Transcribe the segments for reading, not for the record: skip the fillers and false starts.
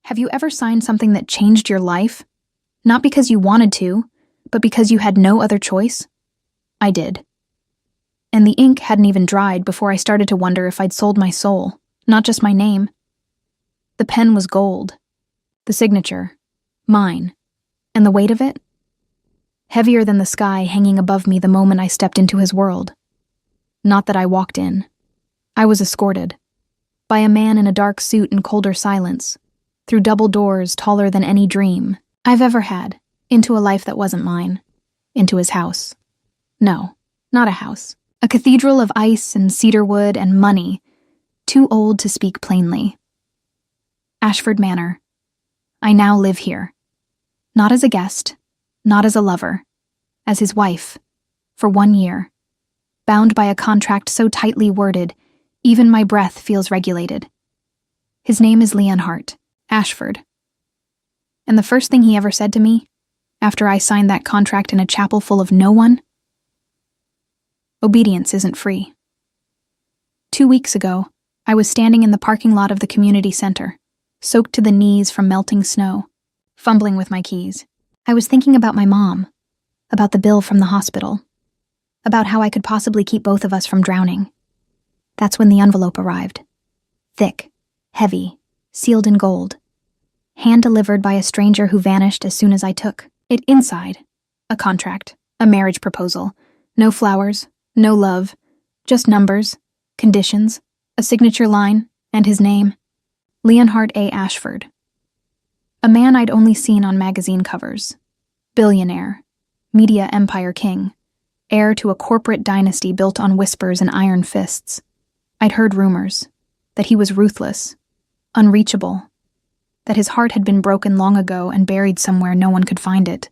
Have you ever signed something that changed your life? Not because you wanted to, but because you had no other choice? I did. And the ink hadn't even dried before I started to wonder if I'd sold my soul, not just my name. The pen was gold. The signature, mine. And the weight of it? Heavier than the sky hanging above me the moment I stepped into his world. Not that I walked in. I was escorted. By a man in a dark suit and colder silence, through double doors taller than any dream I've ever had, into a life that wasn't mine. Into his house. No, not a house. A cathedral of ice and cedarwood and money, too old to speak plainly. Ashford Manor. I now live here. Not as a guest, not as a lover, as his wife, for 1 year. Bound by a contract so tightly worded, even my breath feels regulated. His name is Leonhardt, Ashford. And the first thing he ever said to me, after I signed that contract in a chapel full of no one? Obedience isn't free. 2 weeks ago, I was standing in the parking lot of the community center, soaked to the knees from melting snow, fumbling with my keys. I was thinking about my mom, about the bill from the hospital, about how I could possibly keep both of us from drowning. That's when the envelope arrived. Thick, heavy, sealed in gold. Hand-delivered by a stranger who vanished as soon as I took it inside. A contract, a marriage proposal. No flowers, no love, just numbers, conditions, a signature line, and his name. Leonhardt A. Ashford. A man I'd only seen on magazine covers. Billionaire, media empire king, heir to a corporate dynasty built on whispers and iron fists. I'd heard rumors that he was ruthless, unreachable, that his heart had been broken long ago and buried somewhere no one could find it.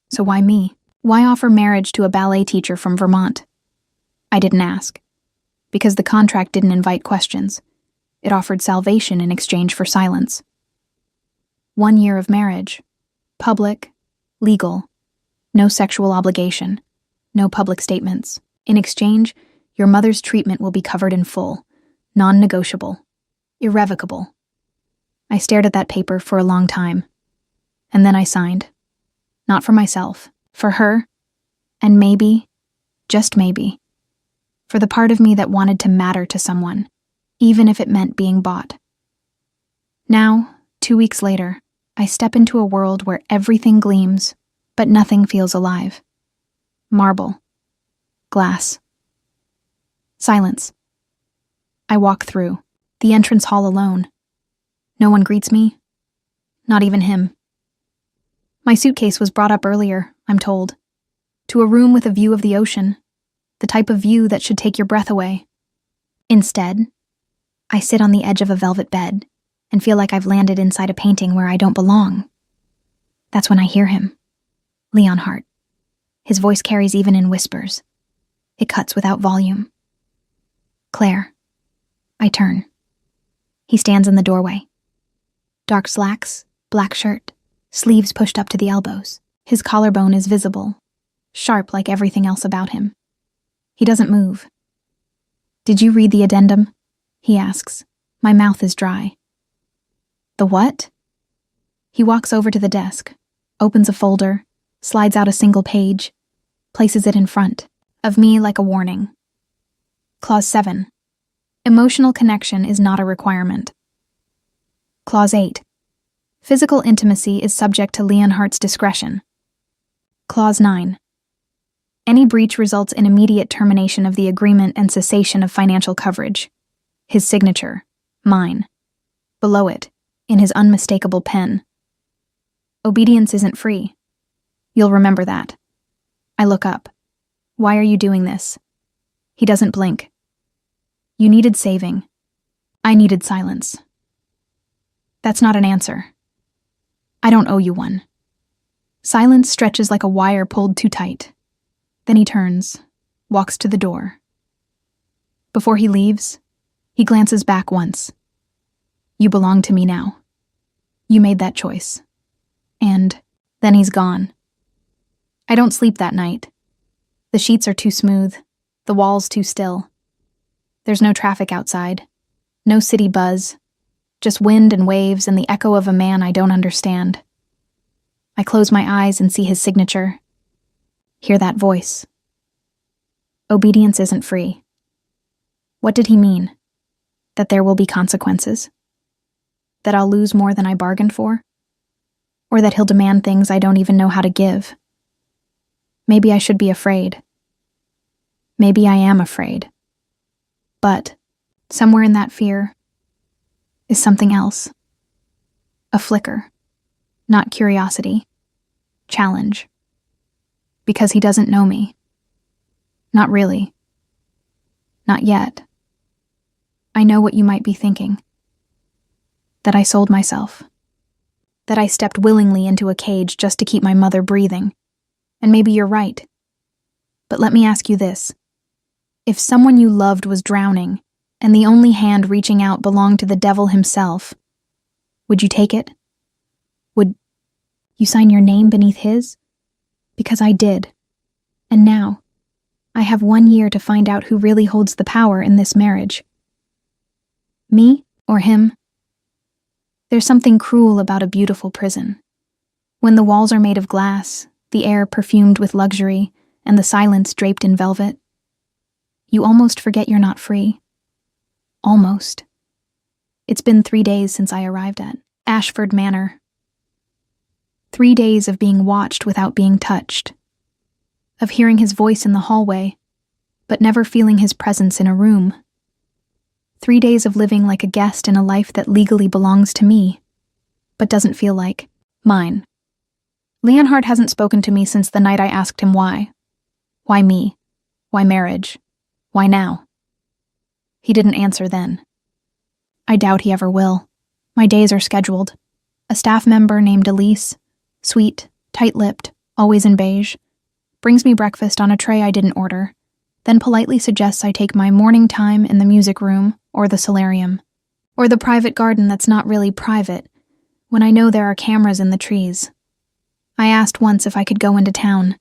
So why me? Why offer marriage to a ballet teacher from Vermont? I didn't ask, because the contract didn't invite questions. It offered salvation in exchange for silence. 1 year of marriage, public, legal, no sexual obligation, no public statements. In exchange, your mother's treatment will be covered in full, non-negotiable, irrevocable. I stared at that paper for a long time, and then I signed. Not for myself, for her, and maybe, just maybe, for the part of me that wanted to matter to someone, even if it meant being bought. Now, 2 weeks later, I step into a world where everything gleams, but nothing feels alive. Marble. Glass. Silence. I walk through, the entrance hall alone. No one greets me. Not even him. My suitcase was brought up earlier, I'm told. To a room with a view of the ocean. The type of view that should take your breath away. Instead, I sit on the edge of a velvet bed and feel like I've landed inside a painting where I don't belong. That's when I hear him. Leonhardt. His voice carries even in whispers. It cuts without volume. Claire. I turn. He stands in the doorway. Dark slacks, black shirt, sleeves pushed up to the elbows. His collarbone is visible, sharp like everything else about him. He doesn't move. Did you read the addendum? He asks. My mouth is dry. The what? He walks over to the desk, opens a folder, slides out a single page, places it in front of me like a warning. Clause 7. Emotional connection is not a requirement. Clause 8. Physical intimacy is subject to Leonhardt's discretion. Clause 9. Any breach results in immediate termination of the agreement and cessation of financial coverage. His signature, mine. Below it, in his unmistakable pen. Obedience isn't free. You'll remember that. I look up. Why are you doing this? He doesn't blink. You needed saving. I needed silence. That's not an answer. I don't owe you one. Silence stretches like a wire pulled too tight. Then he turns, walks to the door. Before he leaves, he glances back once. You belong to me now. You made that choice. And then he's gone. I don't sleep that night. The sheets are too smooth, the walls too still. There's no traffic outside, no city buzz, just wind and waves and the echo of a man I don't understand. I close my eyes and see his signature. Hear that voice. Obedience isn't free. What did he mean? That there will be consequences? That I'll lose more than I bargained for? Or that he'll demand things I don't even know how to give? Maybe I should be afraid. Maybe I am afraid. But somewhere in that fear is something else. A flicker. Not curiosity. Challenge. Because he doesn't know me. Not really. Not yet. I know what you might be thinking. That I sold myself. That I stepped willingly into a cage just to keep my mother breathing. And maybe you're right. But let me ask you this. If someone you loved was drowning, and the only hand reaching out belonged to the devil himself, would you take it? Would you sign your name beneath his? Because I did. And now, I have 1 year to find out who really holds the power in this marriage. Me or him? There's something cruel about a beautiful prison. When the walls are made of glass, the air perfumed with luxury, and the silence draped in velvet, you almost forget you're not free. Almost. It's been 3 days since I arrived at Ashford Manor. 3 days of being watched without being touched. Of hearing his voice in the hallway, but never feeling his presence in a room. 3 days of living like a guest in a life that legally belongs to me, but doesn't feel like mine. Leonhard hasn't spoken to me since the night I asked him why. Why me? Why marriage? Why now? He didn't answer then. I doubt he ever will. My days are scheduled. A staff member named Elise, sweet, tight-lipped, always in beige, brings me breakfast on a tray I didn't order, then politely suggests I take my morning time in the music room or the solarium, or the private garden that's not really private, when I know there are cameras in the trees. I asked once if I could go into town.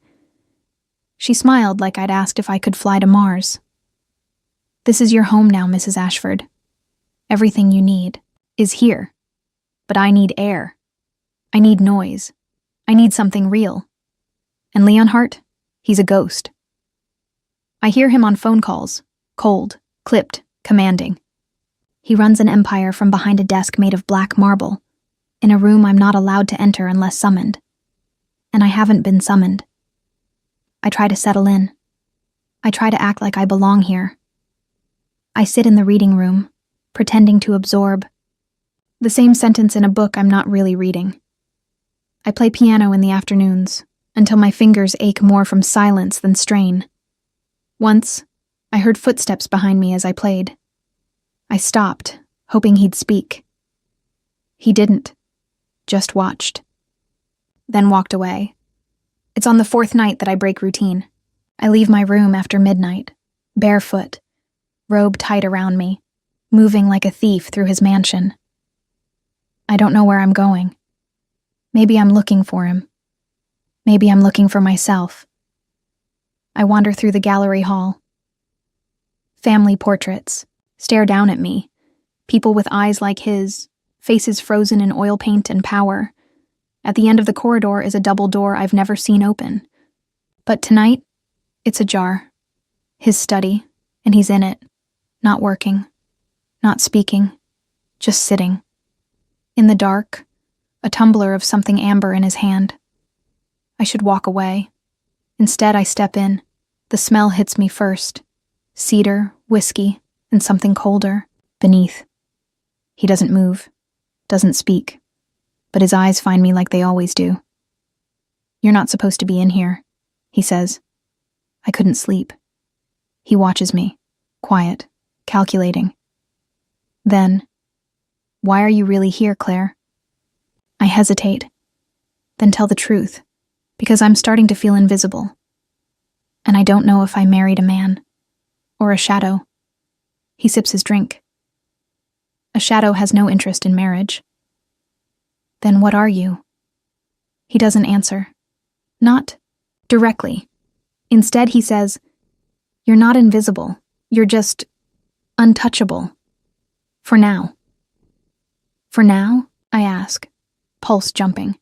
She smiled like I'd asked if I could fly to Mars. This is your home now, Mrs. Ashford. Everything you need is here. But I need air. I need noise. I need something real. And Leonhardt, he's a ghost. I hear him on phone calls, cold, clipped, commanding. He runs an empire from behind a desk made of black marble, in a room I'm not allowed to enter unless summoned. And I haven't been summoned. I try to settle in. I try to act like I belong here. I sit in the reading room, pretending to absorb the same sentence in a book I'm not really reading. I play piano in the afternoons, until my fingers ache more from silence than strain. Once, I heard footsteps behind me as I played. I stopped, hoping he'd speak. He didn't, just watched. Then walked away. It's on the 4th night that I break routine. I leave my room after midnight, barefoot, robe tight around me, moving like a thief through his mansion. I don't know where I'm going. Maybe I'm looking for him. Maybe I'm looking for myself. I wander through the gallery hall. Family portraits stare down at me, people with eyes like his, faces frozen in oil paint and power. At the end of the corridor is a double door I've never seen open. But tonight, it's ajar. His study, and he's in it, not working, not speaking, just sitting. In the dark, a tumbler of something amber in his hand. I should walk away. Instead, I step in. The smell hits me first. Cedar, whiskey, and something colder, beneath. He doesn't move, doesn't speak, but his eyes find me like they always do. "You're not supposed to be in here," he says. I couldn't sleep. He watches me, quiet, calculating. Then, "Why are you really here, Claire?" I hesitate, then tell the truth, because I'm starting to feel invisible. And I don't know if I married a man, or a shadow. He sips his drink. A shadow has no interest in marriage. Then what are you? He doesn't answer. Not directly. Instead, he says, "You're not invisible. You're just untouchable. For now." For now? I ask, pulse jumping.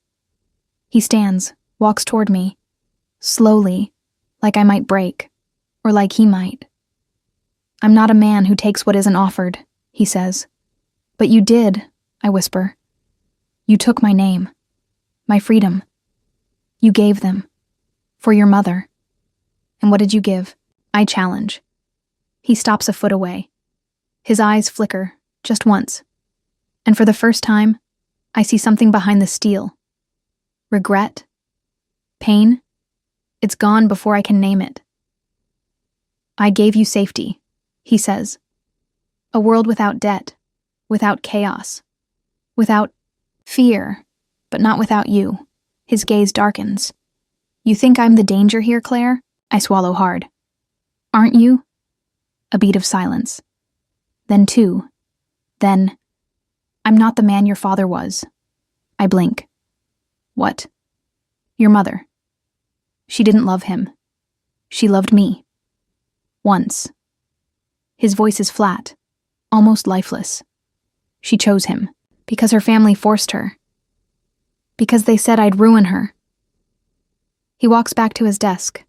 He stands, walks toward me, slowly, like I might break, or like he might. I'm not a man who takes what isn't offered, he says. But you did, I whisper. You took my name, my freedom. You gave them. For your mother. And what did you give? I challenge. He stops a foot away. His eyes flicker, just once. And for the first time, I see something behind the steel. Regret? Pain? It's gone before I can name it. I gave you safety, he says. A world without debt, without chaos, without fear, but not without you. His gaze darkens. You think I'm the danger here, Claire? I swallow hard. Aren't you? A beat of silence. Then two. Then, I'm not the man your father was. I blink. What? Your mother. She didn't love him. She loved me. Once. His voice is flat, almost lifeless. She chose him, because her family forced her. Because they said I'd ruin her. He walks back to his desk,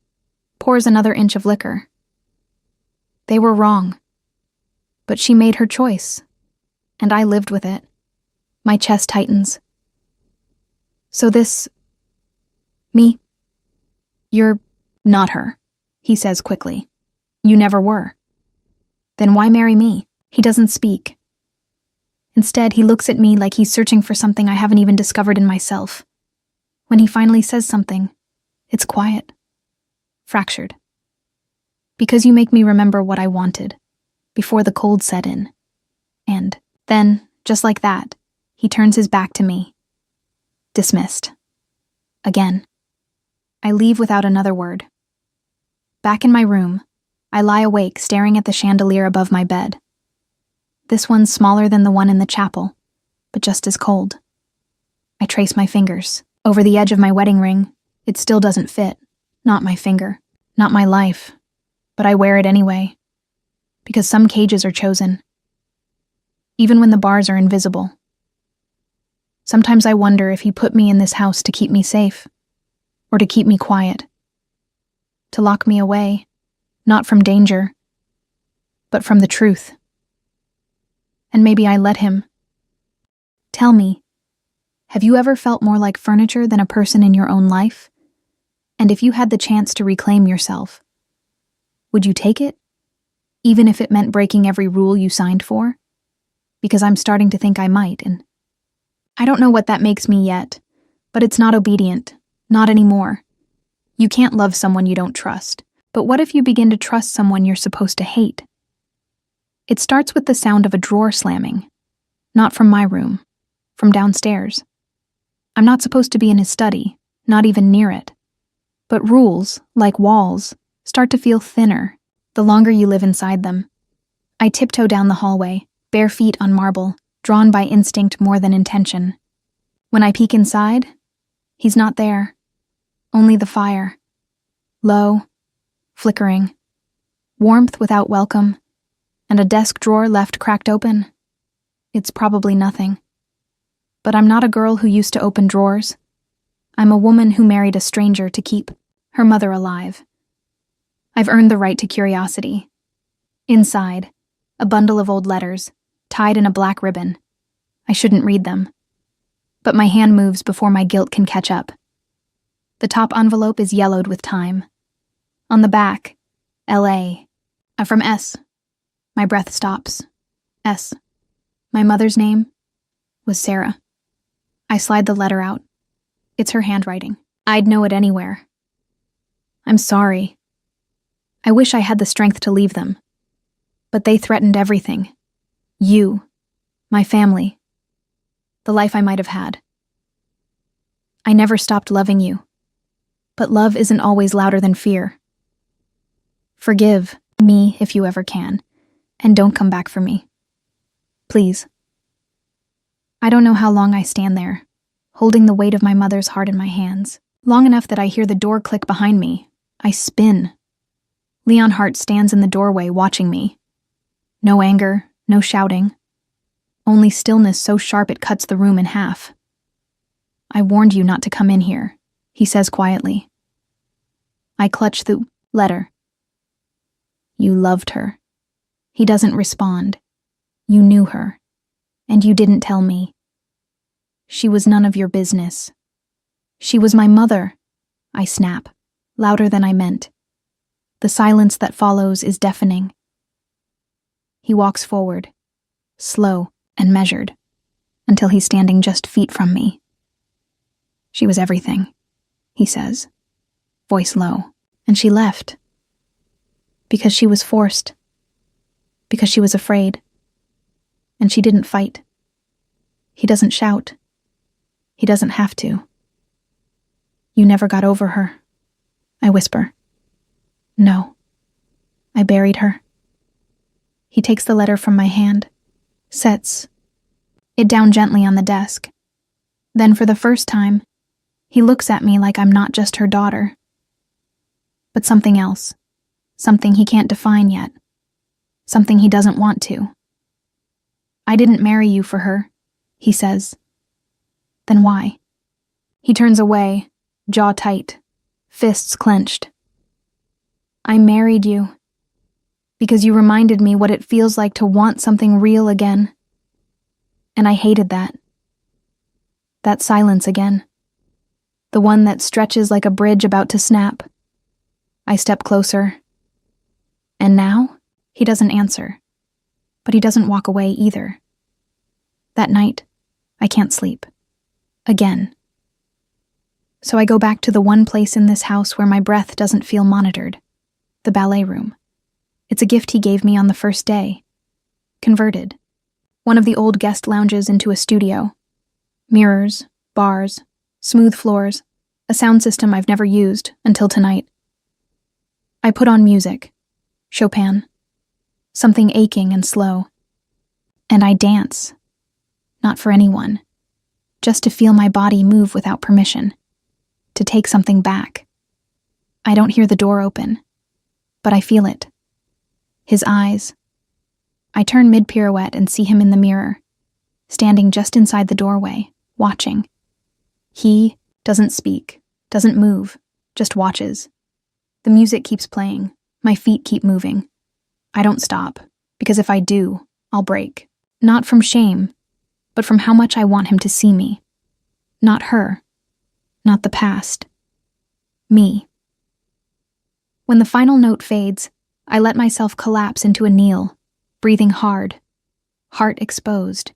pours another inch of liquor. They were wrong. But she made her choice, and I lived with it. My chest tightens. So this... me? You're not her, he says quickly. You never were. Then why marry me? He doesn't speak. Instead, he looks at me like he's searching for something I haven't even discovered in myself. When he finally says something, it's quiet. Fractured. Because you make me remember what I wanted, before the cold set in. And then, just like that, he turns his back to me. Dismissed. Again. I leave without another word. Back in my room, I lie awake staring at the chandelier above my bed. This one's smaller than the one in the chapel, but just as cold. I trace my fingers. Over the edge of my wedding ring, it still doesn't fit. Not my finger. Not my life. But I wear it anyway. Because some cages are chosen. Even when the bars are invisible. Sometimes I wonder if he put me in this house to keep me safe. Or to keep me quiet. To lock me away. Not from danger. But from the truth. And maybe I let him. Tell me, have you ever felt more like furniture than a person in your own life? And if you had the chance to reclaim yourself, would you take it? Even if it meant breaking every rule you signed for? Because I'm starting to think I might, and I don't know what that makes me yet, but it's not obedient, not anymore. You can't love someone you don't trust, but what if you begin to trust someone you're supposed to hate? It starts with the sound of a drawer slamming, not from my room, from downstairs. I'm not supposed to be in his study, not even near it. But rules, like walls, start to feel thinner the longer you live inside them. I tiptoe down the hallway, bare feet on marble, drawn by instinct more than intention. When I peek inside, he's not there. Only the fire. Low, flickering, warmth without welcome, and a desk drawer left cracked open. It's probably nothing. But I'm not a girl who used to open drawers. I'm a woman who married a stranger to keep her mother alive. I've earned the right to curiosity. Inside, a bundle of old letters, tied in a black ribbon. I shouldn't read them. But my hand moves before my guilt can catch up. The top envelope is yellowed with time. On the back, L.A. I'm from S. My breath stops. S. My mother's name was Sarah. I slide the letter out. It's her handwriting. I'd know it anywhere. I'm sorry. I wish I had the strength to leave them. But they threatened everything. You. My family. The life I might have had. I never stopped loving you. But love isn't always louder than fear. Forgive me if you ever can, and don't come back for me. Please. I don't know how long I stand there, holding the weight of my mother's heart in my hands. Long enough that I hear the door click behind me. I spin. Leon Hart stands in the doorway watching me. No anger, no shouting. only stillness so sharp it cuts the room in half. "I warned you not to come in here," he says quietly. I clutch the letter. "You loved her." He doesn't respond. "You knew her, and you didn't tell me. She was none of your business." "She was my mother," I snap, louder than I meant. The silence that follows is deafening. He walks forward, slow and measured, until he's standing just feet from me. "She was everything," he says, voice low, "and she left. Because she was forced. Because she was afraid. And she didn't fight. He doesn't shout. He doesn't have to." "You never got over her," I whisper. "No. I buried her." He takes the letter from my hand, sets it down gently on the desk. Then for the first time, he looks at me like I'm not just her daughter, but something else, something he can't define yet, something he doesn't want to. "I didn't marry you for her," he says. "Then why?" He turns away, jaw tight, fists clenched. "I married you because you reminded me what it feels like to want something real again. And I hated that. That silence again. The one that stretches like a bridge about to snap." I step closer. And now, he doesn't answer. But he doesn't walk away either. That night, I can't sleep. Again. So I go back to the one place in this house where my breath doesn't feel monitored. The ballet room. It's a gift he gave me on the first day. Converted. One of the old guest lounges into a studio. Mirrors, bars, smooth floors, a sound system I've never used until tonight. I put on music. Chopin. Something aching and slow. And I dance. Not for anyone. Just to feel my body move without permission. To take something back. I don't hear the door open, but I feel it. His eyes. I turn mid-pirouette and see him in the mirror, standing just inside the doorway, watching. He doesn't speak, doesn't move, just watches. The music keeps playing, my feet keep moving. I don't stop, because if I do, I'll break. Not from shame, but from how much I want him to see me. Not her. Not the past. Me. When the final note fades, I let myself collapse into a kneel, breathing hard, heart exposed.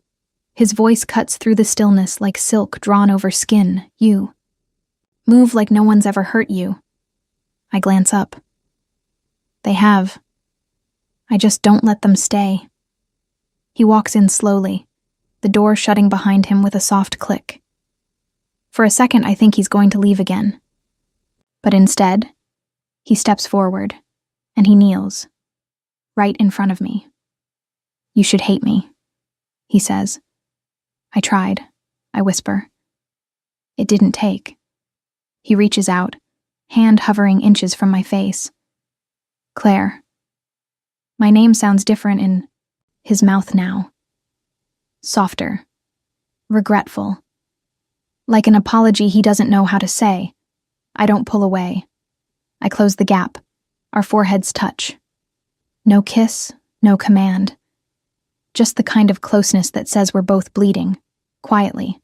His voice cuts through the stillness like silk drawn over skin. "You. Move like no one's ever hurt you." I glance up. They have. I just don't let them stay. He walks in slowly, the door shutting behind him with a soft click. For a second, I think he's going to leave again. But instead, he steps forward, and he kneels, right in front of me. "You should hate me," he says. "I tried," I whisper. "It didn't take." He reaches out, hand hovering inches from my face. "Claire." My name sounds different in his mouth now. Softer. Regretful. Like an apology he doesn't know how to say. I don't pull away. I close the gap. Our foreheads touch. No kiss, no command. Just the kind of closeness that says we're both bleeding, quietly.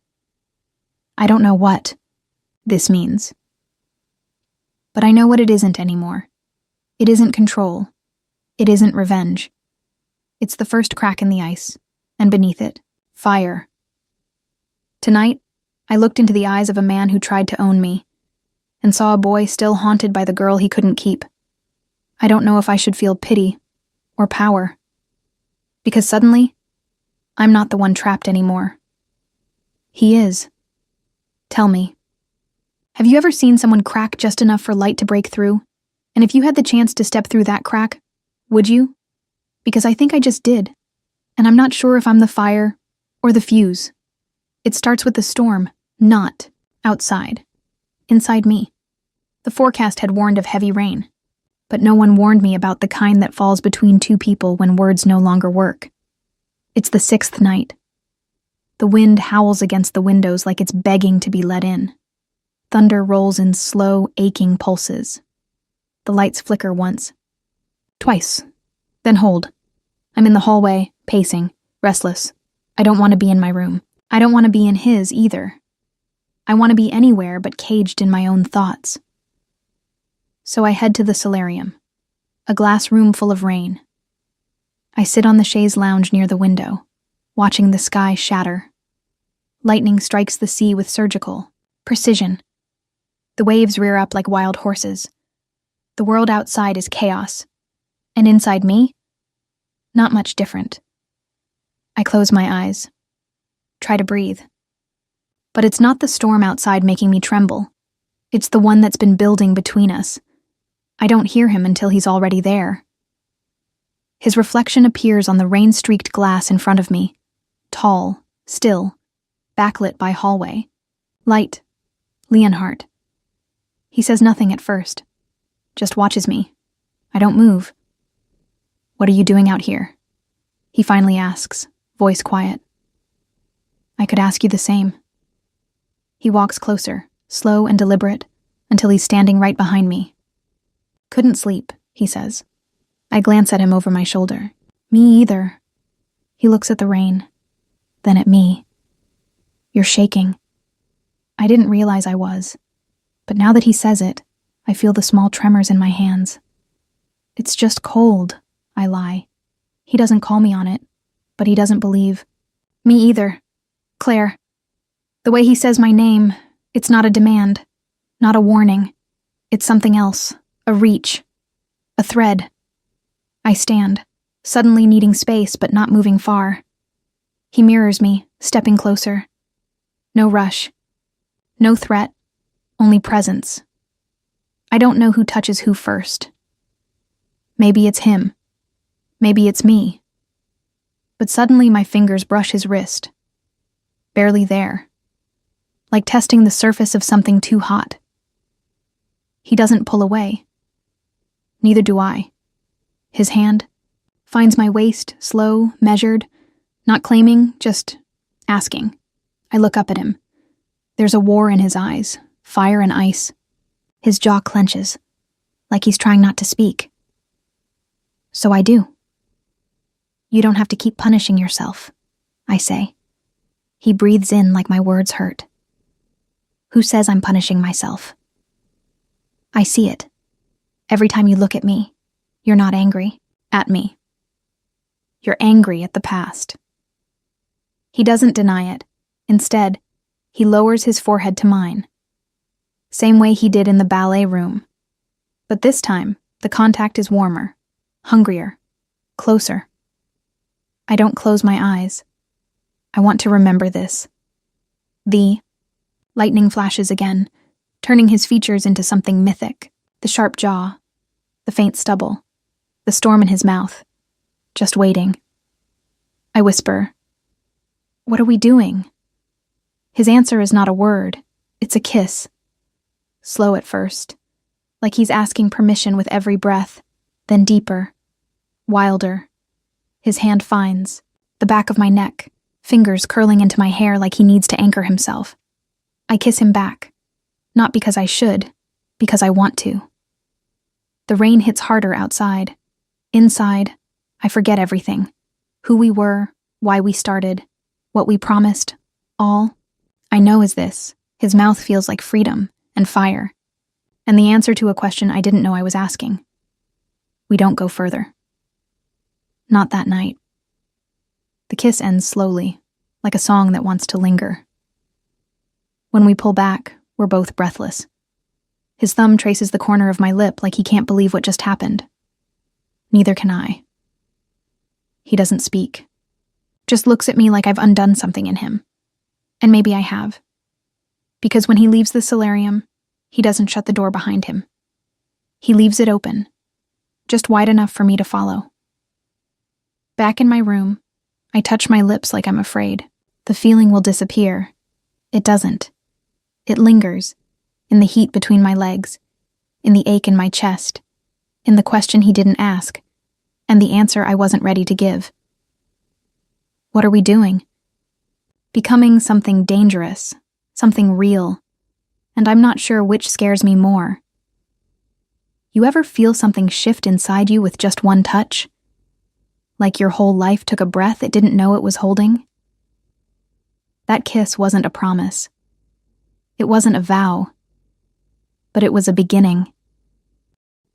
I don't know what this means. But I know what it isn't anymore. It isn't control. It isn't revenge. It's the first crack in the ice, and beneath it, fire. Tonight, I looked into the eyes of a man who tried to own me, and saw a boy still haunted by the girl he couldn't keep. I don't know if I should feel pity or power. Because suddenly, I'm not the one trapped anymore. He is. Tell me, have you ever seen someone crack just enough for light to break through? And if you had the chance to step through that crack, would you? Because I think I just did. And I'm not sure if I'm the fire or the fuse. It starts with the storm, not outside. Inside me. The forecast had warned of heavy rain, but no one warned me about the kind that falls between two people when words no longer work. It's the 6th night, The wind howls against the windows like it's begging to be let in. Thunder rolls in slow, aching pulses. The lights flicker once. Twice. Then hold. I'm in the hallway, pacing, restless. I don't want to be in my room. I don't want to be in his either. I want to be anywhere but caged in my own thoughts. So I head to the solarium, a glass room full of rain. I sit on the chaise lounge near the window, watching the sky shatter. Lightning strikes the sea with surgical precision. The waves rear up like wild horses. The world outside is chaos, and inside me, not much different. I close my eyes, try to breathe. But it's not the storm outside making me tremble. It's the one that's been building between us. I don't hear him until he's already there. His reflection appears on the rain-streaked glass in front of me, tall, still, backlit by hallway. Light. Leonhardt. He says nothing at first, just watches me. I don't move. What are you doing out here? He finally asks, voice quiet. I could ask you the same. He walks closer, slow and deliberate, until he's standing right behind me. Couldn't sleep, he says. I glance at him over my shoulder. Me either. He looks at the rain, then at me. You're shaking. I didn't realize I was, but now that he says it, I feel the small tremors in my hands. It's just cold, I lie. He doesn't call me on it, but he doesn't believe. Me either. Claire. The way he says my name, it's not a demand, not a warning. It's something else, a reach, a thread. I stand, suddenly needing space but not moving far. He mirrors me, stepping closer. No rush. No threat. Only presence. I don't know who touches who first. Maybe it's him. Maybe it's me. But suddenly my fingers brush his wrist. Barely there. Like testing the surface of something too hot. He doesn't pull away. Neither do I. His hand finds my waist, slow, measured, not claiming, just asking. I look up at him. There's a war in his eyes, fire and ice. His jaw clenches, like he's trying not to speak. So I do. You don't have to keep punishing yourself, I say. He breathes in like my words hurt. Who says I'm punishing myself? I see it. Every time you look at me, you're not angry at me. You're angry at the past. He doesn't deny it. Instead, he lowers his forehead to mine. Same way he did in the ballet room. But this time, the contact is warmer, hungrier, closer. I don't close my eyes. I want to remember this. The lightning flashes again, turning his features into something mythic. The sharp jaw, the faint stubble, the storm in his mouth. Just waiting. I whisper, "What are we doing?" His answer is not a word, it's a kiss. Slow at first, like he's asking permission with every breath, then deeper, wilder. His hand finds the back of my neck, fingers curling into my hair like he needs to anchor himself. I kiss him back, not because I should, because I want to. The rain hits harder outside. Inside, I forget everything. Who we were, why we started, what we promised, all I know is this: his mouth feels like freedom and fire, and the answer to a question I didn't know I was asking. We don't go further. Not that night. The kiss ends slowly, like a song that wants to linger. When we pull back, we're both breathless. His thumb traces the corner of my lip like he can't believe what just happened. Neither can I. He doesn't speak. Just looks at me like I've undone something in him. And maybe I have. Because when he leaves the solarium, he doesn't shut the door behind him. He leaves it open, just wide enough for me to follow. Back in my room, I touch my lips like I'm afraid. The feeling will disappear. It doesn't. It lingers, in the heat between my legs, in the ache in my chest, in the question he didn't ask, and the answer I wasn't ready to give. What are we doing? becoming something dangerous, something real, and I'm not sure which scares me more. You ever feel something shift inside you with just one touch? Like your whole life took a breath it didn't know it was holding? That kiss wasn't a promise. It wasn't a vow. But it was a beginning.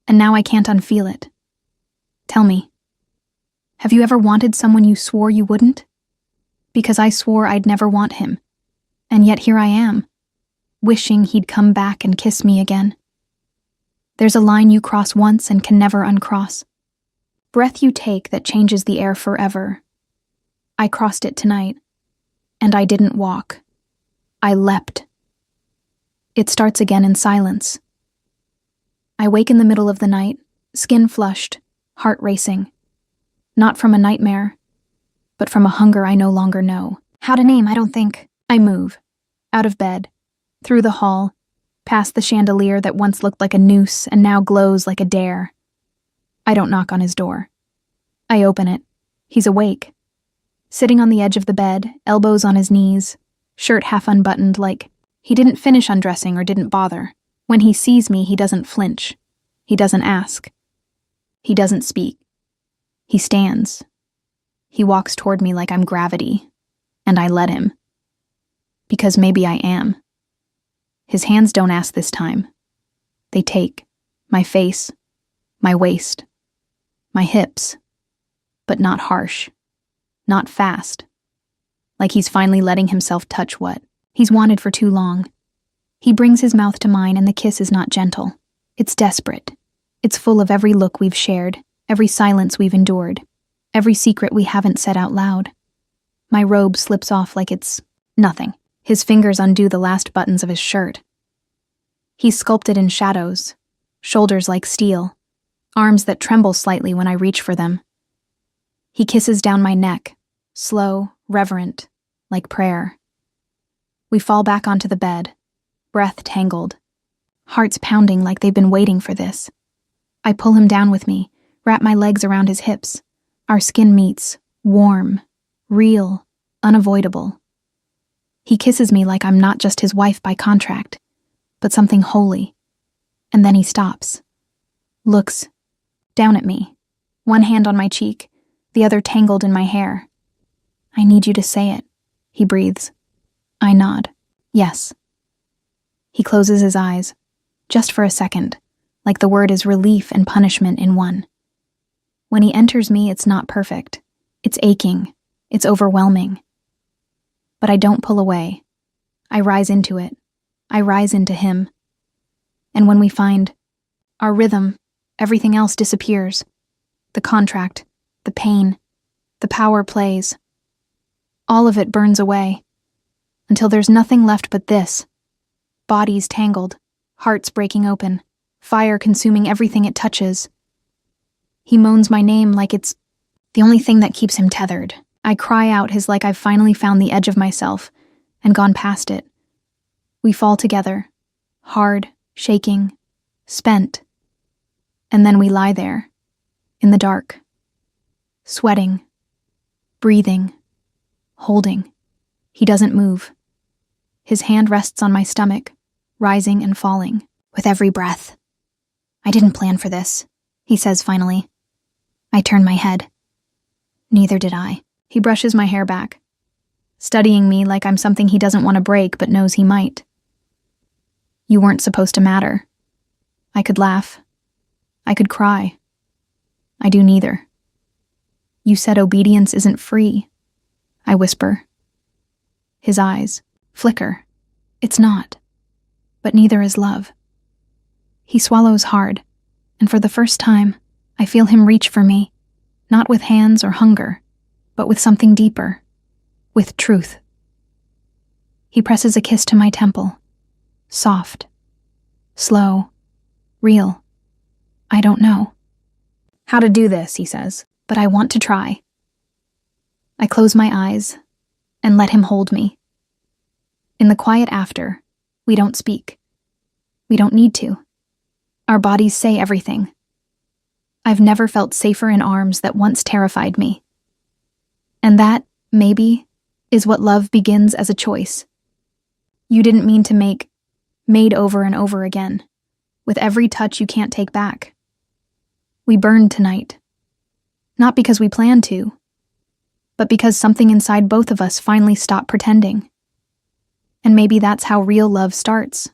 And now I can't unfeel it. Tell me, have you ever wanted someone you swore you wouldn't? Because I swore I'd never want him. And yet here I am, wishing he'd come back and kiss me again. There's a line you cross once and can never uncross. Breath you take that changes the air forever. I crossed it tonight, and I didn't walk. I leapt. It starts again in silence. I wake in the middle of the night, skin flushed, heart racing. Not from a nightmare, but from a hunger I no longer know. How to name, I don't think. I move. Out of bed, through the hall, past the chandelier that once looked like a noose and now glows like a dare. I don't knock on his door. I open it. He's awake. Sitting on the edge of the bed, elbows on his knees, shirt half unbuttoned like he didn't finish undressing or didn't bother. When he sees me, he doesn't flinch. He doesn't ask. He doesn't speak. He stands. He walks toward me like I'm gravity, and I let him. Because maybe I am. His hands don't ask this time. They take my face, my waist, my hips, but not harsh, not fast. Like he's finally letting himself touch what he's wanted for too long. He brings his mouth to mine and the kiss is not gentle. It's desperate. It's full of every look we've shared, every silence we've endured, every secret we haven't said out loud. My robe slips off like it's nothing. His fingers undo the last buttons of his shirt. He's sculpted in shadows, shoulders like steel, arms that tremble slightly when I reach for them. He kisses down my neck, slow, reverent, like prayer. We fall back onto the bed, breath tangled, hearts pounding like they've been waiting for this. I pull him down with me, wrap my legs around his hips. Our skin meets, warm, real, unavoidable. He kisses me like I'm not just his wife by contract, but something holy. And then he stops, looks down at me, one hand on my cheek, the other tangled in my hair. I need you to say it, he breathes. I nod. Yes. He closes his eyes, just for a second, like the word is relief and punishment in one. When he enters me, it's not perfect. It's aching. It's overwhelming. But I don't pull away. I rise into it. I rise into him. And when we find our rhythm, everything else disappears. The contract, the pain, the power plays. All of it burns away, until there's nothing left but this. Bodies tangled, hearts breaking open, fire consuming everything it touches. He moans my name like it's the only thing that keeps him tethered. I cry out his like I've finally found the edge of myself and gone past it. We fall together, hard, shaking, spent. And then we lie there, in the dark, sweating, breathing, holding. He doesn't move. His hand rests on my stomach, rising and falling with every breath. I didn't plan for this, he says finally. I turn my head. Neither did I. He brushes my hair back, studying me like I'm something he doesn't want to break but knows he might. You weren't supposed to matter. I could laugh. I could cry. I do neither. You said obedience isn't free, I whisper. His eyes flicker. It's not. But neither is love. He swallows hard, and for the first time, I feel him reach for me, not with hands or hunger, but with something deeper, with truth. He presses a kiss to my temple, soft, slow, real. I don't know how to do this, he says, but I want to try. I close my eyes and let him hold me. In the quiet after, we don't speak. We don't need to. Our bodies say everything. I've never felt safer in arms that once terrified me. And that, maybe, is what love begins as a choice. You didn't mean to make, made over and over again, with every touch you can't take back. We burned tonight. Not because we planned to, but because something inside both of us finally stopped pretending. And maybe that's how real love starts.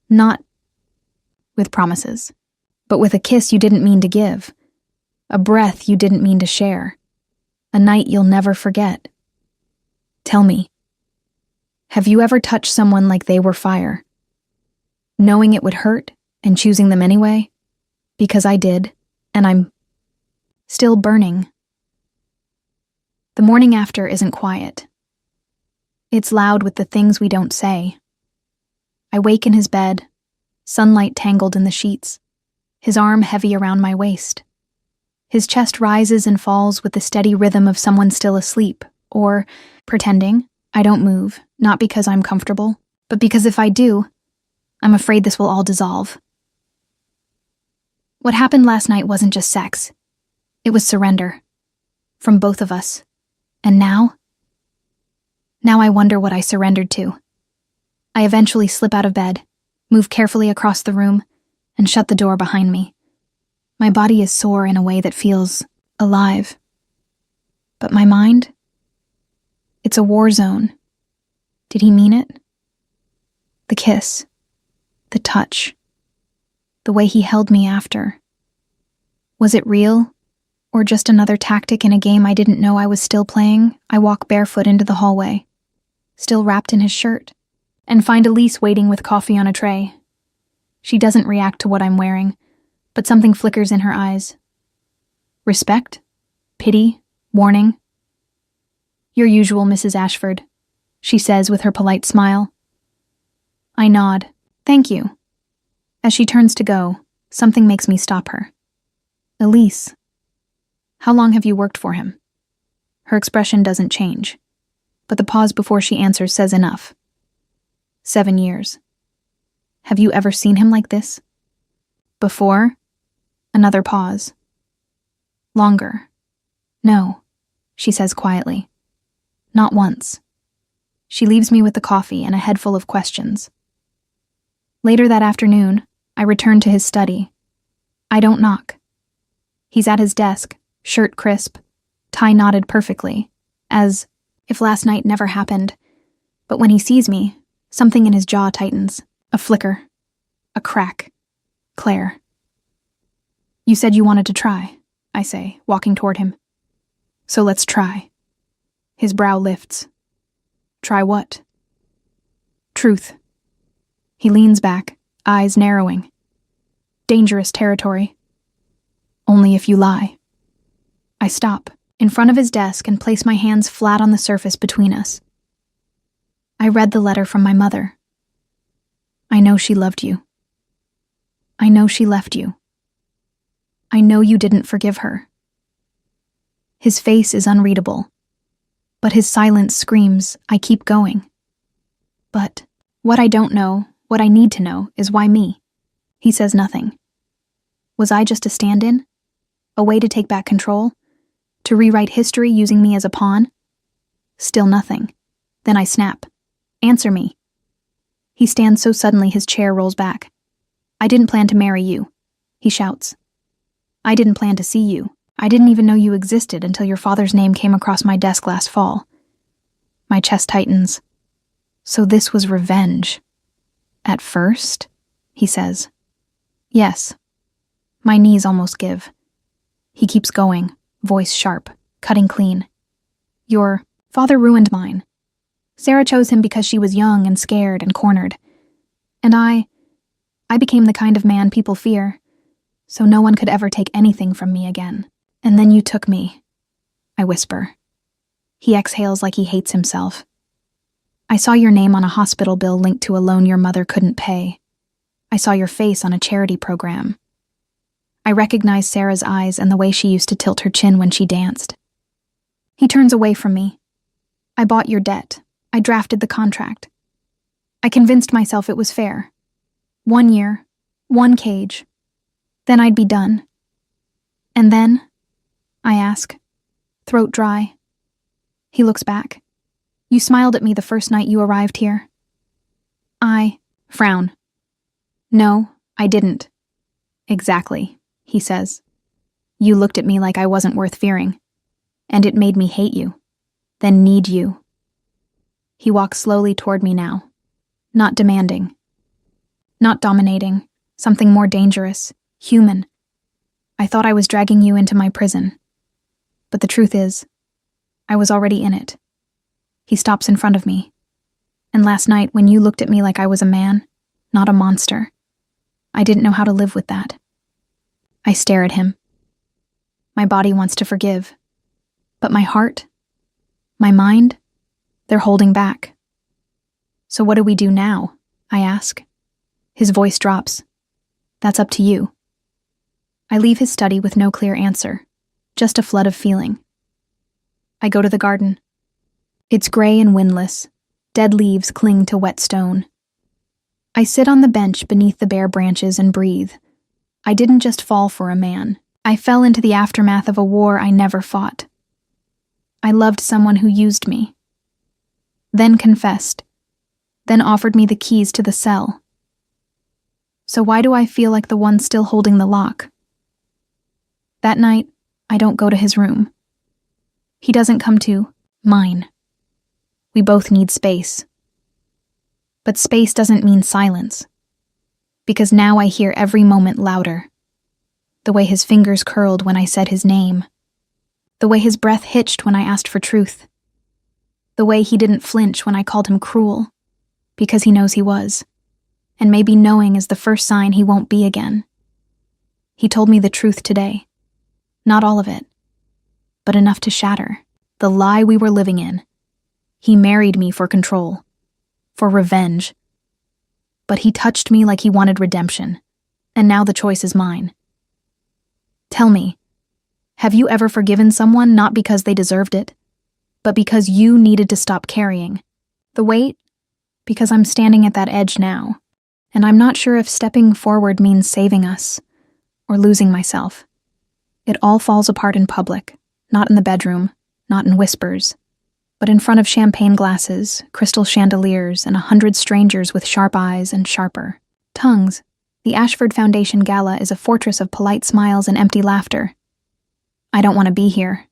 Not with promises, but with a kiss you didn't mean to give, a breath you didn't mean to share, a night you'll never forget. Tell me, have you ever touched someone like they were fire? Knowing it would hurt and choosing them anyway? Because I did, and I'm still burning. The morning after isn't quiet. It's loud with the things we don't say. I wake in his bed, sunlight tangled in the sheets, his arm heavy around my waist. His chest rises and falls with the steady rhythm of someone still asleep, or pretending. I don't move, not because I'm comfortable, but because if I do, I'm afraid this will all dissolve. What happened last night wasn't just sex. It was surrender. From both of us. And now I wonder what I surrendered to. I eventually slip out of bed, move carefully across the room, and shut the door behind me. My body is sore in a way that feels alive. But my mind? It's a war zone. Did he mean it? The kiss. The touch. The way he held me after. Was it real? Or just another tactic in a game I didn't know I was still playing? I walk barefoot into the hallway, still wrapped in his shirt, and find Elise waiting with coffee on a tray. She doesn't react to what I'm wearing, but something flickers in her eyes. Respect? Pity? Warning? Your usual, Mrs. Ashford, she says with her polite smile. I nod. Thank you. As she turns to go, something makes me stop her. Elise, how long have you worked for him? Her expression doesn't change, but the pause before she answers says enough. 7 years. Have you ever seen him like this? Before? Another pause. Longer. No, she says quietly. Not once. She leaves me with the coffee and a head full of questions. Later that afternoon, I return to his study. I don't knock. He's at his desk, shirt crisp, tie knotted perfectly, as if last night never happened. But when he sees me, something in his jaw tightens. A flicker. A crack. Claire. You said you wanted to try, I say, walking toward him. So let's try. His brow lifts. Try what? Truth. He leans back, eyes narrowing. Dangerous territory. Only if you lie. I stop, in front of his desk, and place my hands flat on the surface between us. I read the letter from my mother. I know she loved you. I know she left you. I know you didn't forgive her. His face is unreadable, but his silence screams, I keep going. But what I don't know, what I need to know, is why me? He says nothing. Was I just a stand-in? A way to take back control? To rewrite history using me as a pawn? Still nothing. Then I snap. Answer me. He stands so suddenly his chair rolls back. I didn't plan to marry you, he shouts. I didn't plan to see you. I didn't even know you existed until your father's name came across my desk last fall. My chest tightens. So this was revenge. At first, he says. Yes. My knees almost give. He keeps going, voice sharp, cutting clean. Your father ruined mine. Sarah chose him because she was young and scared and cornered. And I became the kind of man people fear, so no one could ever take anything from me again. And then you took me, I whisper. He exhales like he hates himself. I saw your name on a hospital bill linked to a loan your mother couldn't pay. I saw your face on a charity program. I recognize Sarah's eyes and the way she used to tilt her chin when she danced. He turns away from me. I bought your debt. I drafted the contract. I convinced myself it was fair. 1 year, 1 cage. Then I'd be done. And then? I ask, throat dry. He looks back. You smiled at me the first night you arrived here. I frown. No, I didn't. Exactly, he says. You looked at me like I wasn't worth fearing, and it made me hate you, then need you. He walks slowly toward me now, not demanding, not dominating, something more dangerous, human. I thought I was dragging you into my prison, but the truth is, I was already in it. He stops in front of me, and last night when you looked at me like I was a man, not a monster, I didn't know how to live with that. I stare at him. My body wants to forgive, but my heart, my mind, they're holding back. So what do we do now? I ask. His voice drops. That's up to you. I leave his study with no clear answer, just a flood of feeling. I go to the garden. It's gray and windless. Dead leaves cling to wet stone. I sit on the bench beneath the bare branches and breathe. I didn't just fall for a man. I fell into the aftermath of a war I never fought. I loved someone who used me, then confessed, then offered me the keys to the cell. So why do I feel like the one still holding the lock? That night, I don't go to his room. He doesn't come to mine. We both need space. But space doesn't mean silence, because now I hear every moment louder. The way his fingers curled when I said his name. The way his breath hitched when I asked for truth. The way he didn't flinch when I called him cruel, because he knows he was. And maybe knowing is the first sign he won't be again. He told me the truth today. Not all of it, but enough to shatter the lie we were living in. He married me for control, for revenge. But he touched me like he wanted redemption, and now the choice is mine. Tell me, have you ever forgiven someone not because they deserved it, but because you needed to stop carrying the weight? Because I'm standing at that edge now, and I'm not sure if stepping forward means saving us or losing myself. It all falls apart in public, not in the bedroom, not in whispers, but in front of champagne glasses, crystal chandeliers, and 100 strangers with sharp eyes and sharper tongues. The Ashford Foundation Gala is a fortress of polite smiles and empty laughter. I don't want to be here,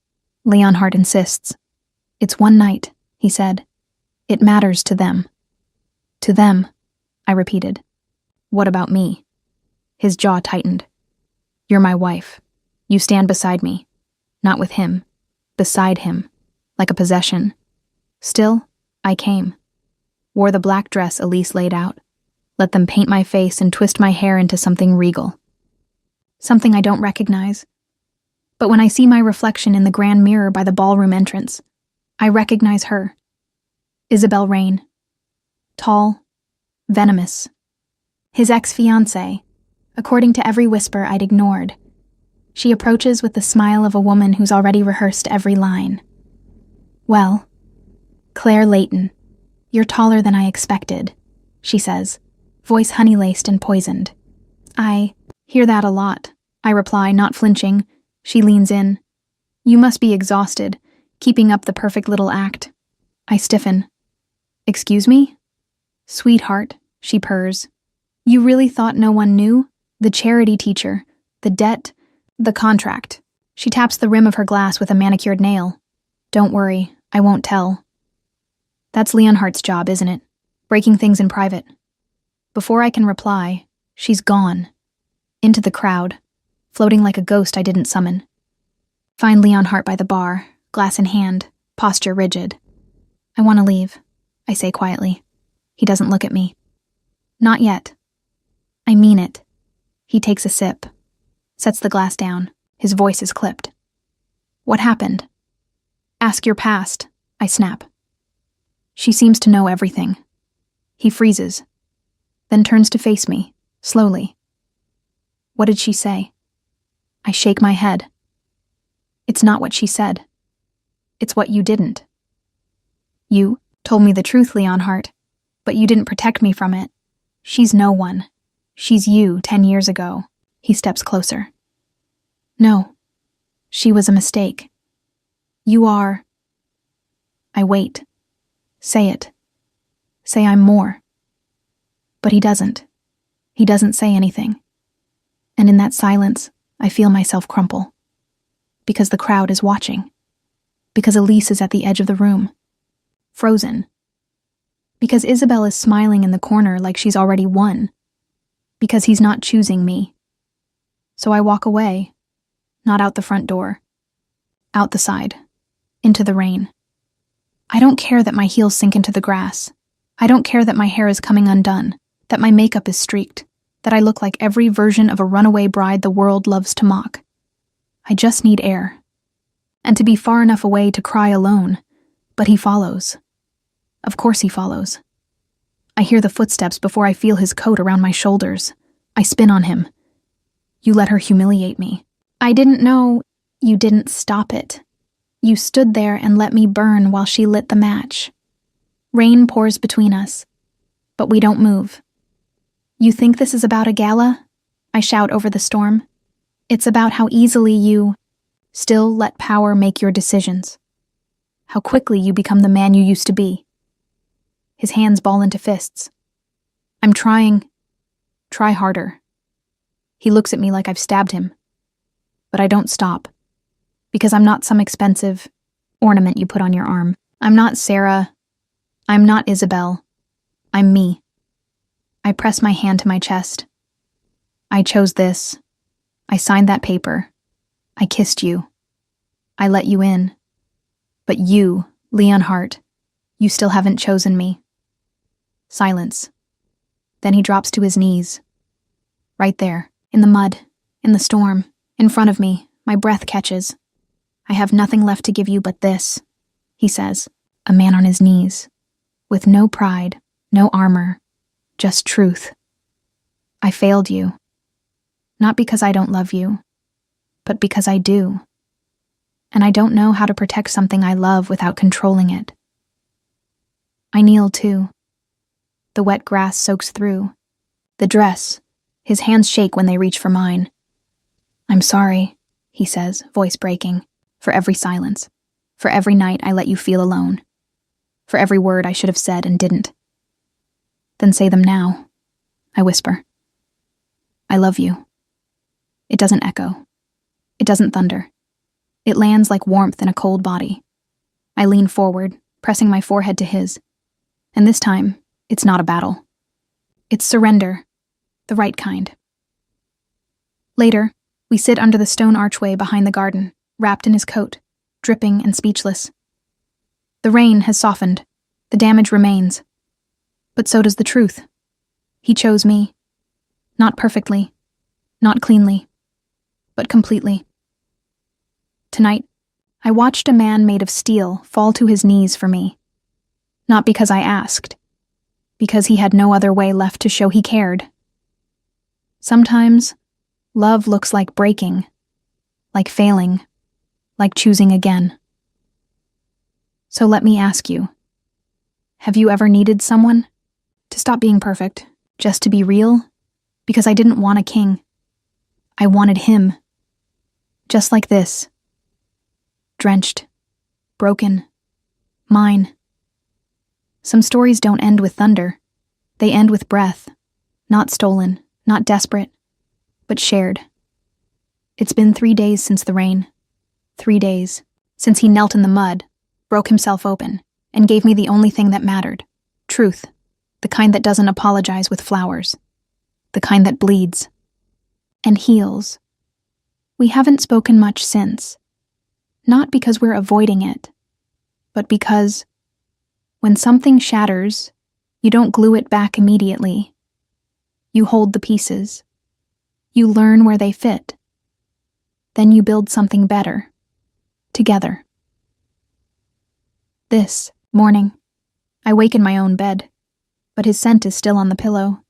Leonhardt insists. It's one night, he said. It matters to them. To them, I repeated. What about me? His jaw tightened. You're my wife. You stand beside me. Not with him. Beside him. Like a possession. Still, I came. Wore the black dress Elise laid out. Let them paint my face and twist my hair into something regal. Something I don't recognize. But when I see my reflection in the grand mirror by the ballroom entrance, I recognize her. Isabel Rain. Tall. Venomous. His ex-fiancée, according to every whisper I'd ignored. She approaches with the smile of a woman who's already rehearsed every line. Well, Claire Layton, you're taller than I expected, she says, voice honey-laced and poisoned. I hear that a lot, I reply, not flinching. She leans in. You must be exhausted, keeping up the perfect little act. I stiffen. Excuse me? Sweetheart, she purrs. You really thought no one knew? The charity teacher, the debt, the contract. She taps the rim of her glass with a manicured nail. Don't worry, I won't tell. That's Leonhardt's job, isn't it? Breaking things in private. Before I can reply, she's gone. Into the crowd, floating like a ghost I didn't summon. Find Leonhardt by the bar, glass in hand, posture rigid. I want to leave, I say quietly. He doesn't look at me. Not yet. I mean it. He takes a sip, sets the glass down. His voice is clipped. What happened? Ask your past, I snap. She seems to know everything. He freezes, then turns to face me, slowly. What did she say? I shake my head. It's not what she said. It's what you didn't. You told me the truth, Leonhardt, but you didn't protect me from it. She's no one. She's you 10 years ago. He steps closer. No, she was a mistake. You are. I wait. Say it. Say I'm more. But he doesn't. He doesn't say anything. And in that silence, I feel myself crumple. Because the crowd is watching. Because Elise is at the edge of the room. Frozen. Because Isabel is smiling in the corner like she's already won. Because he's not choosing me. So I walk away, not out the front door. Out the side. Into the rain. I don't care that my heels sink into the grass. I don't care that my hair is coming undone, that my makeup is streaked, that I look like every version of a runaway bride the world loves to mock. I just need air. And to be far enough away to cry alone. But he follows. Of course he follows. I hear the footsteps before I feel his coat around my shoulders. I spin on him. You let her humiliate me. I didn't know. You didn't stop it. You stood there and let me burn while she lit the match. Rain pours between us, but we don't move. You think this is about a gala? I shout over the storm. It's about how easily you still let power make your decisions. How quickly you become the man you used to be. His hands ball into fists. I'm trying. Try harder. He looks at me like I've stabbed him. But I don't stop. Because I'm not some expensive ornament you put on your arm. I'm not Sarah. I'm not Isabel. I'm me. I press my hand to my chest. I chose this. I signed that paper. I kissed you. I let you in. But you, Leon Hart, you still haven't chosen me. Silence. Then he drops to his knees. Right there, in the mud, in the storm, in front of me, my breath catches. I have nothing left to give you but this, he says, a man on his knees, with no pride, no armor, just truth. I failed you. Not because I don't love you, but because I do. And I don't know how to protect something I love without controlling it. I kneel too. The wet grass soaks through. The dress. His hands shake when they reach for mine. I'm sorry, he says, voice breaking, for every silence, for every night I let you feel alone, for every word I should have said and didn't. Then say them now, I whisper. I love you. It doesn't echo. It doesn't thunder. It lands like warmth in a cold body. I lean forward, pressing my forehead to his. And this time, it's not a battle. It's surrender, the right kind. Later, we sit under the stone archway behind the garden, wrapped in his coat, dripping and speechless. The rain has softened. The damage remains. But so does the truth. He chose me. Not perfectly. Not cleanly. But completely. Tonight, I watched a man made of steel fall to his knees for me. Not because I asked. Because he had no other way left to show he cared. Sometimes, love looks like breaking, like failing, like choosing again. So let me ask you, have you ever needed someone to stop being perfect, just to be real? Because I didn't want a king. I wanted him. Just like this. Drenched. Broken. Mine. Some stories don't end with thunder. They end with breath. Not stolen, not desperate, but shared. It's been 3 days since the rain. 3 days since he knelt in the mud, broke himself open, and gave me the only thing that mattered. Truth. The kind that doesn't apologize with flowers. The kind that bleeds. And heals. We haven't spoken much since. Not because we're avoiding it, but because when something shatters, you don't glue it back immediately. You hold the pieces. You learn where they fit. Then you build something better. Together. This morning, I wake in my own bed, but his scent is still on the pillow.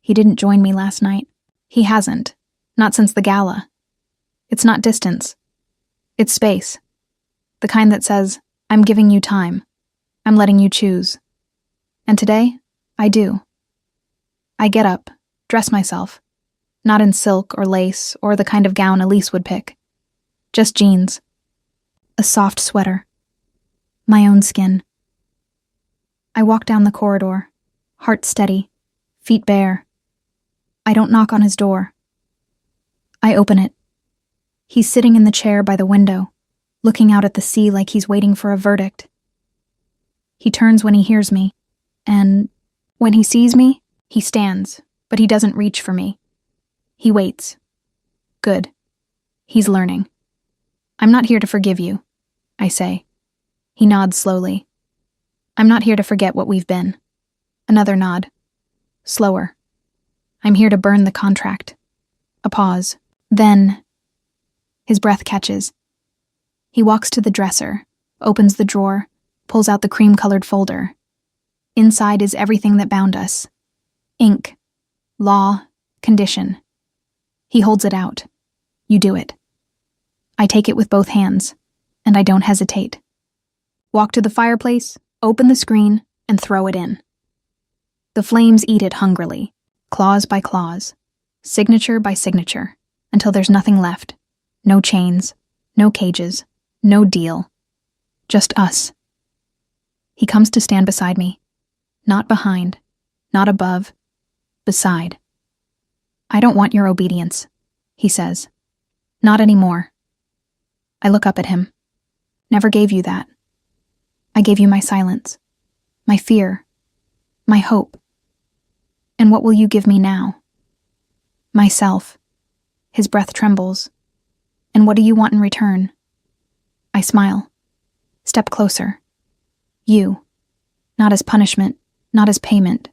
He didn't join me last night. He hasn't. Not since the gala. It's not distance. It's space. The kind that says, I'm giving you time. I'm letting you choose. And today, I do. I get up, dress myself. Not in silk or lace or the kind of gown Elise would pick. Just jeans. A soft sweater. My own skin. I walk down the corridor, heart steady, feet bare. I don't knock on his door. I open it. He's sitting in the chair by the window, looking out at the sea like he's waiting for a verdict. He turns when he hears me, and when he sees me, he stands, but he doesn't reach for me. He waits. Good. He's learning. I'm not here to forgive you, I say. He nods slowly. I'm not here to forget what we've been. Another nod. Slower. I'm here to burn the contract. A pause. Then, his breath catches. He walks to the dresser, opens the drawer, pulls out the cream-colored folder. Inside is everything that bound us. Ink, law, condition. He holds it out. You do it. I take it with both hands, and I don't hesitate. Walk to the fireplace, open the screen, and throw it in. The flames eat it hungrily, claws by claws, signature by signature, until there's nothing left. No chains, no cages, no deal. Just us. He comes to stand beside me. Not behind, not above, beside. I don't want your obedience, he says. Not anymore. I look up at him. Never gave you that. I gave you my silence, my fear, my hope. And what will you give me now? Myself. His breath trembles. And what do you want in return? I smile. Step closer. You. Not as punishment, not as payment.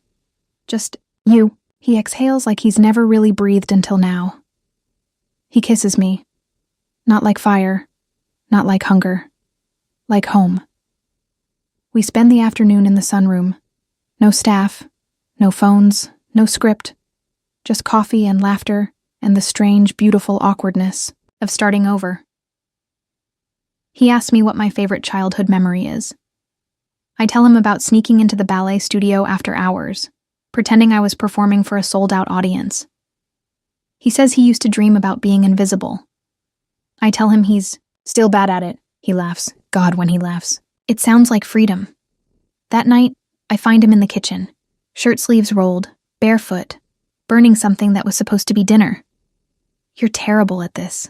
Just you. He exhales like he's never really breathed until now. He kisses me. Not like fire, not like hunger, like home. We spend the afternoon in the sunroom. No staff, no phones, no script. Just coffee and laughter and the strange, beautiful awkwardness of starting over. He asks me what my favorite childhood memory is. I tell him about sneaking into the ballet studio after hours, pretending I was performing for a sold-out audience. He says he used to dream about being invisible. I tell him he's still bad at it. He laughs. God, when he laughs. It sounds like freedom. That night, I find him in the kitchen, shirt sleeves rolled, barefoot, burning something that was supposed to be dinner. You're terrible at this,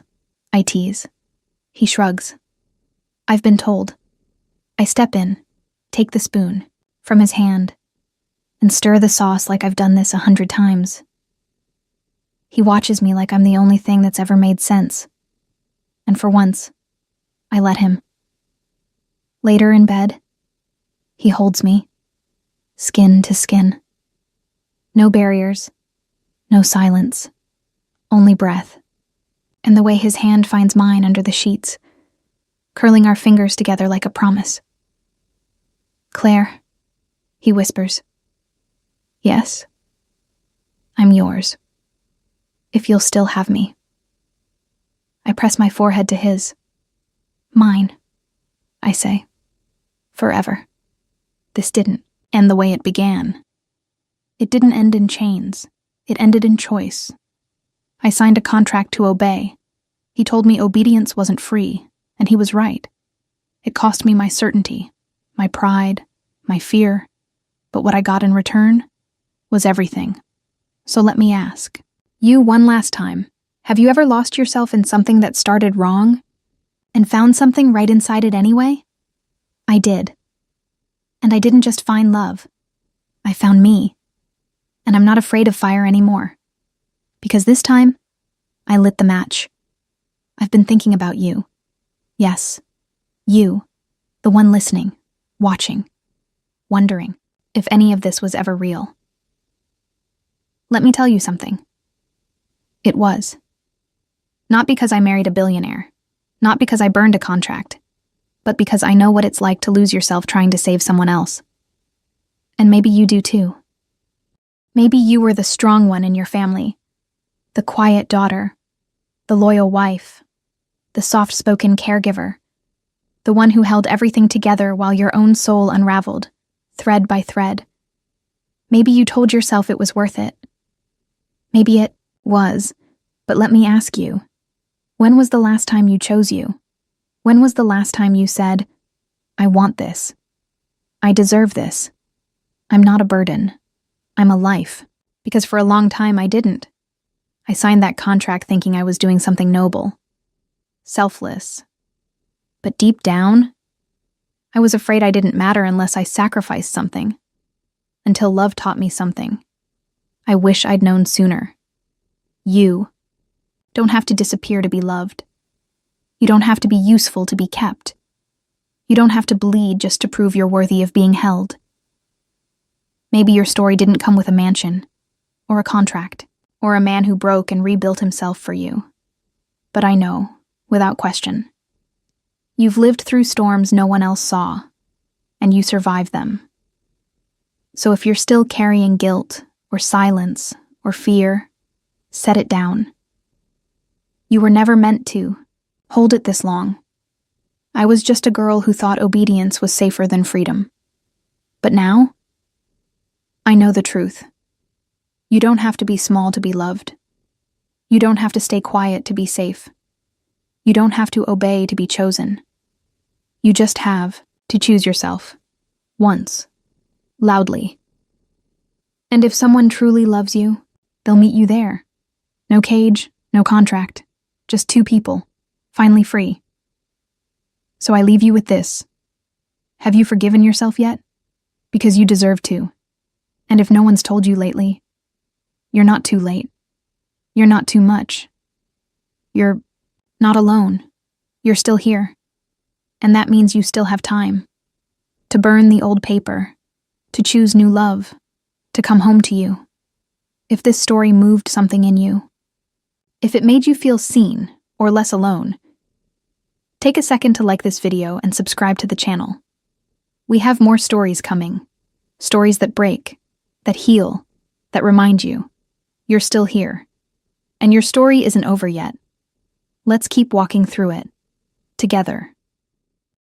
I tease. He shrugs. I've been told. I step in, take the spoon from his hand, and stir the sauce like I've done this 100 times. He watches me like I'm the only thing that's ever made sense. And for once, I let him. Later in bed, he holds me, skin to skin. No barriers, no silence, only breath, and the way his hand finds mine under the sheets, curling our fingers together like a promise. Claire, he whispers. Yes, I'm yours. If you'll still have me. I press my forehead to his. Mine, I say. Forever. This didn't end the way it began. It didn't end in chains. It ended in choice. I signed a contract to obey. He told me obedience wasn't free, and he was right. It cost me my certainty, my pride, my fear, but what I got in return was everything. So let me ask, you one last time, have you ever lost yourself in something that started wrong and found something right inside it anyway? I did. And I didn't just find love. I found me. And I'm not afraid of fire anymore. Because this time, I lit the match. I've been thinking about you. Yes, you, the one listening, watching, wondering if any of this was ever real. Let me tell you something. It was. Not because I married a billionaire, not because I burned a contract, but because I know what it's like to lose yourself trying to save someone else. And maybe you do too. Maybe you were the strong one in your family, the quiet daughter, the loyal wife, the soft-spoken caregiver, the one who held everything together while your own soul unraveled, thread by thread. Maybe you told yourself it was worth it. Maybe it was, but let me ask you, when was the last time you chose you? When was the last time you said, I want this. I deserve this. I'm not a burden. I'm a life. Because for a long time I didn't. I signed that contract thinking I was doing something noble. Selfless. But deep down, I was afraid I didn't matter unless I sacrificed something. Until love taught me something. I wish I'd known sooner. You don't have to disappear to be loved. You don't have to be useful to be kept. You don't have to bleed just to prove you're worthy of being held. Maybe your story didn't come with a mansion, or a contract, or a man who broke and rebuilt himself for you. But I know, without question, you've lived through storms no one else saw, and you survived them. So if you're still carrying guilt, or silence, or fear, set it down. You were never meant to. Hold it this long. I was just a girl who thought obedience was safer than freedom. But now, I know the truth. You don't have to be small to be loved. You don't have to stay quiet to be safe. You don't have to obey to be chosen. You just have to choose yourself. Once. Loudly. And if someone truly loves you, they'll meet you there. No cage, no contract. Just two people, finally free. So I leave you with this. Have you forgiven yourself yet? Because you deserve to. And if no one's told you lately, you're not too late. You're not too much. You're not alone. You're still here. And that means you still have time. To burn the old paper. To choose new love. To come home to you. If this story moved something in you, if it made you feel seen or less alone, take a second to like this video and subscribe to the channel. We have more stories coming. Stories that break, that heal, that remind you you're still here. And your story isn't over yet. Let's keep walking through it. Together.